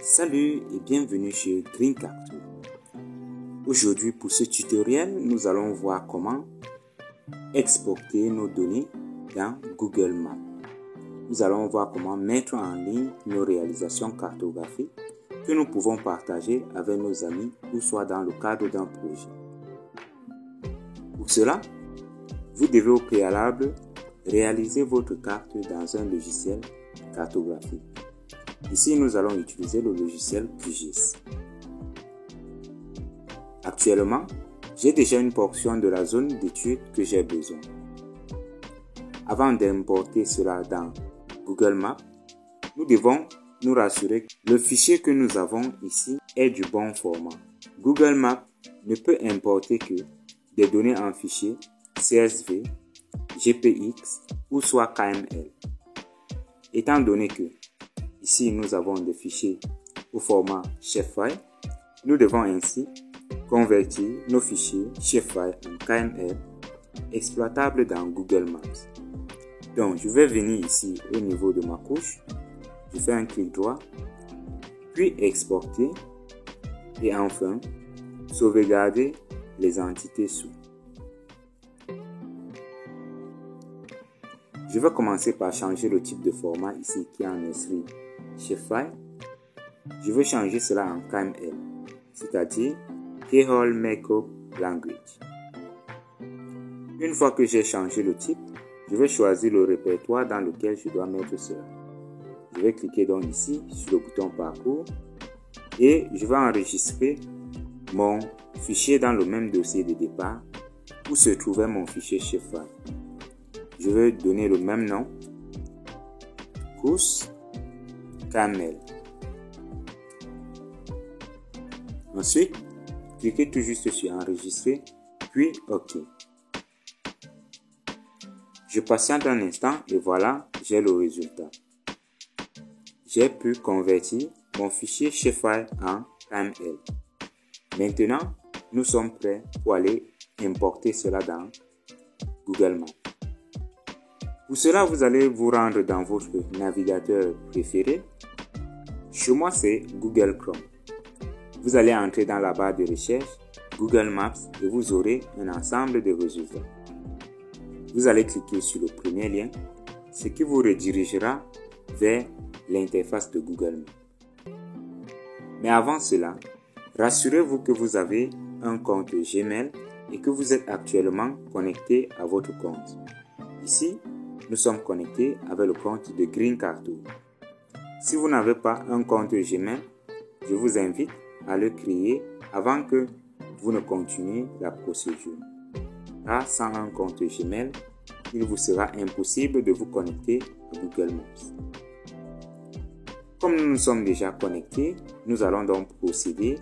Salut et bienvenue sur Green Cartoon. Aujourd'hui pour ce tutoriel, nous allons voir comment exporter nos données dans Google Maps. Nous allons voir comment mettre en ligne nos réalisations cartographiques que nous pouvons partager avec nos amis ou soit dans le cadre d'un projet. Pour cela, vous devez au préalable réaliser votre carte dans un logiciel cartographique. Ici, nous allons utiliser le logiciel QGIS. Actuellement, j'ai déjà une portion de la zone d'étude que j'ai besoin. Avant d'importer cela dans Google Maps, nous devons nous rassurer que le fichier que nous avons ici est du bon format. Google Maps ne peut importer que des données en fichier CSV, GPX ou soit KML. Étant donné que ici nous avons des fichiers au format shapefile, nous devons ainsi convertir nos fichiers shapefile en KML exploitables dans Google Maps. Donc je vais venir ici au niveau de ma couche, je fais un clic droit, puis exporter et enfin sauvegarder les entités sous. Je vais commencer par changer le type de format ici qui est en inscrit shapefile. Je vais changer cela en KML, c'est-à-dire Keyhole Makeup Language. Une fois que j'ai changé le type, je vais choisir le répertoire dans lequel je dois mettre cela. Je vais cliquer donc ici sur le bouton parcours et je vais enregistrer mon fichier dans le même dossier de départ où se trouvait mon fichier shapefile. Je vais donner le même nom, course KML. Ensuite, cliquez tout juste sur enregistrer, puis OK. Je patiente un instant et voilà, j'ai le résultat. J'ai pu convertir mon fichier shapefile en KML. Maintenant, nous sommes prêts pour aller importer cela dans Google Maps. Pour cela, vous allez vous rendre dans votre navigateur préféré. Chez moi, c'est Google Chrome. Vous allez entrer dans la barre de recherche Google Maps et vous aurez un ensemble de résultats. Vous allez cliquer sur le premier lien, ce qui vous redirigera vers l'interface de Google Maps. Mais avant cela, rassurez-vous que vous avez un compte Gmail et que vous êtes actuellement connecté à votre compte. Ici, nous sommes connectés avec le compte de Green Cartoon. Si vous n'avez pas un compte Gmail, je vous invite à le créer avant que vous ne continuiez la procédure. Car sans un compte Gmail, il vous sera impossible de vous connecter à Google Maps. Comme nous nous sommes déjà connectés, nous allons donc procéder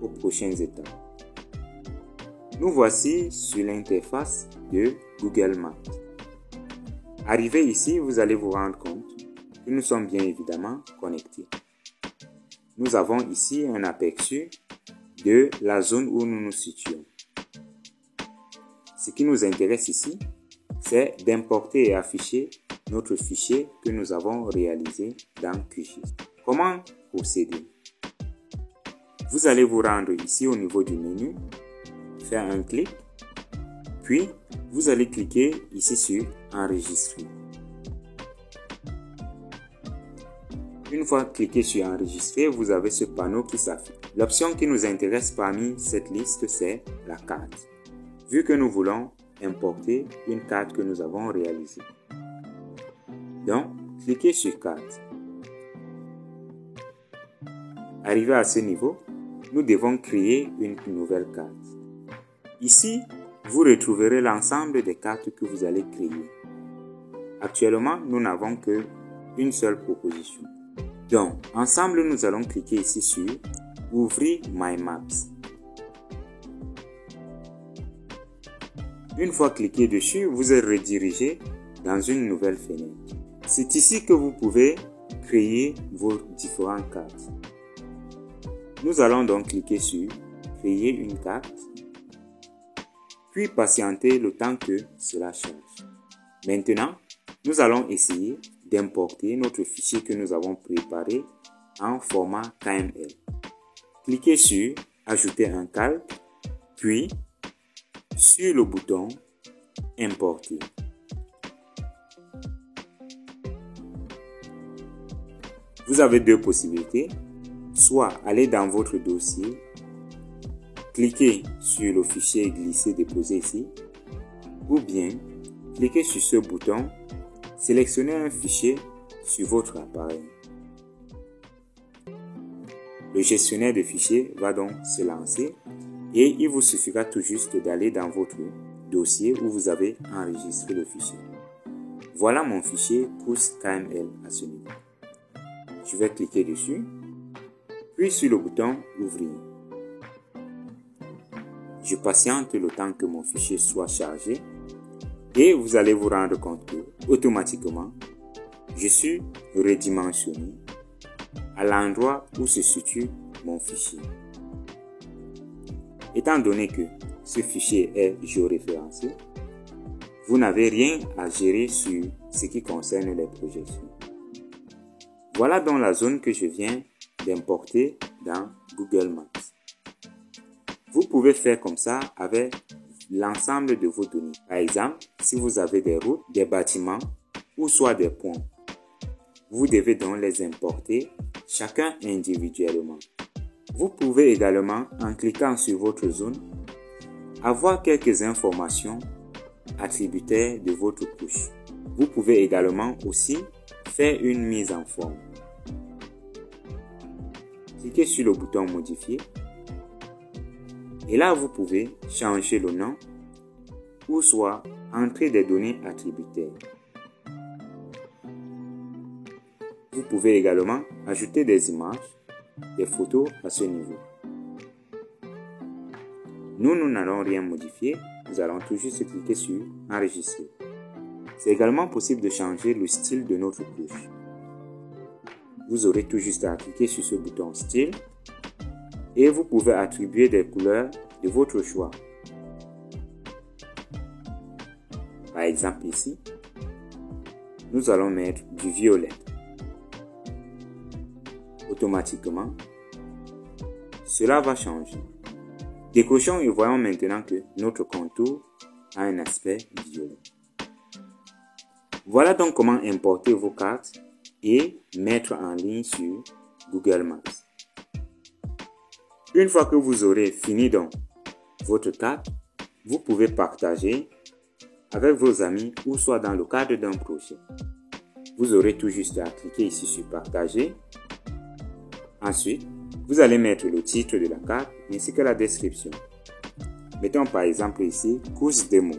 aux prochaines étapes. Nous voici sur l'interface de Google Maps. Arrivé ici, vous allez vous rendre compte que nous sommes bien évidemment connectés. Nous avons ici un aperçu de la zone où nous nous situons. Ce qui nous intéresse ici, c'est d'importer et afficher notre fichier que nous avons réalisé dans QGIS. Comment procéder? Vous allez vous rendre ici au niveau du menu, faire un clic, puis vous allez cliquer ici sur enregistrer. Une fois cliqué sur enregistrer, vous avez ce panneau qui s'affiche. L'option qui nous intéresse parmi cette liste, c'est la carte. Vu que nous voulons importer une carte que nous avons réalisée. Donc, cliquez sur carte. Arrivé à ce niveau, nous devons créer une nouvelle carte. Ici, vous retrouverez l'ensemble des cartes que vous allez créer. Actuellement, nous n'avons qu'une seule proposition. Donc, ensemble, nous allons cliquer ici sur « Ouvrir My Maps ». Une fois cliqué dessus, vous êtes redirigé dans une nouvelle fenêtre. C'est ici que vous pouvez créer vos différentes cartes. Nous allons donc cliquer sur « Créer une carte », puis patienter le temps que cela charge. Maintenant, nous allons essayer d'importer notre fichier que nous avons préparé en format KML. Cliquez sur Ajouter un calque, puis sur le bouton Importer. Vous avez deux possibilités, soit aller dans votre dossier, cliquez sur le fichier Glisser déposer ici, ou bien cliquez sur ce bouton, sélectionnez un fichier sur votre appareil. Le gestionnaire de fichiers va donc se lancer et il vous suffira tout juste d'aller dans votre dossier où vous avez enregistré le fichier. Voilà mon fichier KML à ce niveau. Je vais cliquer dessus, puis sur le bouton Ouvrir. Je patiente le temps que mon fichier soit chargé et vous allez vous rendre compte que automatiquement, je suis redimensionné à l'endroit où se situe mon fichier. Étant donné que ce fichier est géoréférencé, vous n'avez rien à gérer sur ce qui concerne les projections. Voilà donc la zone que je viens d'importer dans Google Maps. Vous pouvez faire comme ça avec l'ensemble de vos données. Par exemple, si vous avez des routes, des bâtiments ou soit des ponts, vous devez donc les importer chacun individuellement. Vous pouvez également, en cliquant sur votre zone, avoir quelques informations attributaires de votre couche. Vous pouvez également aussi faire une mise en forme. Cliquez sur le bouton Modifier et là vous pouvez changer le nom ou soit entrer des données attributaires. Vous pouvez également ajouter des images, des photos à ce niveau. Nous n'allons rien modifier, nous allons tout juste cliquer sur Enregistrer. C'est également possible de changer le style de notre couche. Vous aurez tout juste à cliquer sur ce bouton Style et vous pouvez attribuer des couleurs de votre choix. Par exemple ici, nous allons mettre du violet. Automatiquement, cela va changer. Décochons et voyons maintenant que notre contour a un aspect violet. Voilà donc comment importer vos cartes et mettre en ligne sur Google Maps. Une fois que vous aurez fini donc votre carte, vous pouvez partager avec vos amis ou soit dans le cadre d'un projet. Vous aurez tout juste à cliquer ici sur Partager. Ensuite, vous allez mettre le titre de la carte ainsi que la description. Mettons par exemple ici course démo.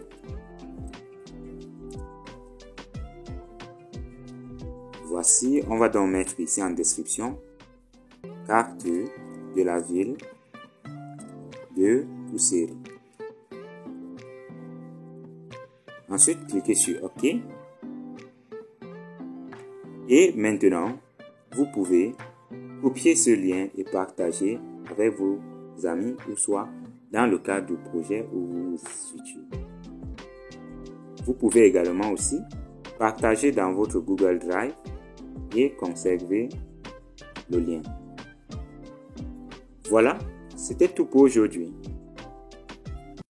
Voici, on va donc mettre ici en description carte de la ville de Pousseri. Ensuite, cliquez sur OK. Et maintenant, vous pouvez copier ce lien et partager avec vos amis ou soit dans le cadre du projet où vous vous situez. Vous pouvez également aussi partager dans votre Google Drive et conserver le lien. Voilà, c'était tout pour aujourd'hui.